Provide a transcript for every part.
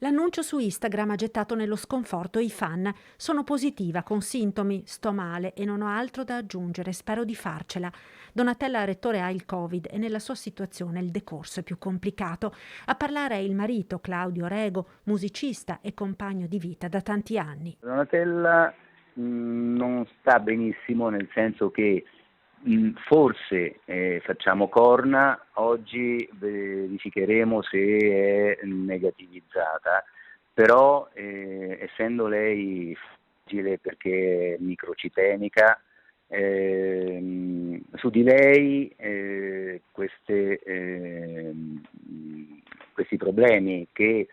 L'annuncio su Instagram ha gettato nello sconforto i fan. Sono positiva, con sintomi, sto male e non ho altro da aggiungere, spero di farcela. Donatella Rettore ha il Covid e nella sua situazione il decorso è più complicato. A parlare è il marito Claudio Rego, musicista e compagno di vita da tanti anni. Donatella non sta benissimo, nel senso che forse facciamo corna, oggi verificheremo se è negativizzata, però essendo lei fragile perché è microcitenica, su di lei questi problemi che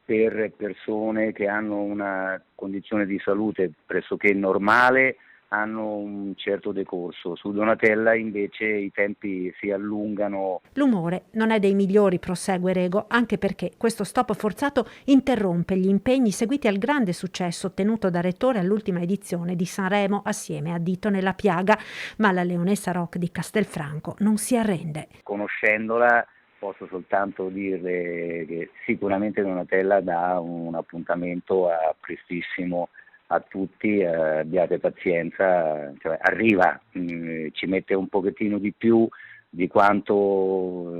per persone che hanno una condizione di salute pressoché normale hanno un certo decorso. Su Donatella invece i tempi si allungano. L'umore non è dei migliori, prosegue Rego, anche perché questo stop forzato interrompe gli impegni seguiti al grande successo ottenuto da Rettore all'ultima edizione di Sanremo assieme a Dito nella piaga, ma la leonessa rock di Castelfranco non si arrende. Conoscendola posso soltanto dire che sicuramente Donatella dà un appuntamento a prestissimo a tutti, abbiate pazienza, cioè arriva, ci mette un pochettino di più di quanto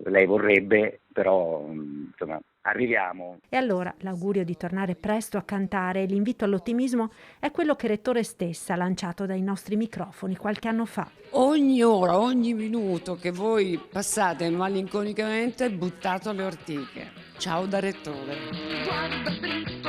lei vorrebbe, però insomma arriviamo. E allora l'augurio di tornare presto a cantare e l'invito all'ottimismo è quello che Rettore stessa ha lanciato dai nostri microfoni qualche anno fa. Ogni ora, ogni minuto che voi passate malinconicamente buttato alle ortiche. Ciao da Rettore. Guarda dritto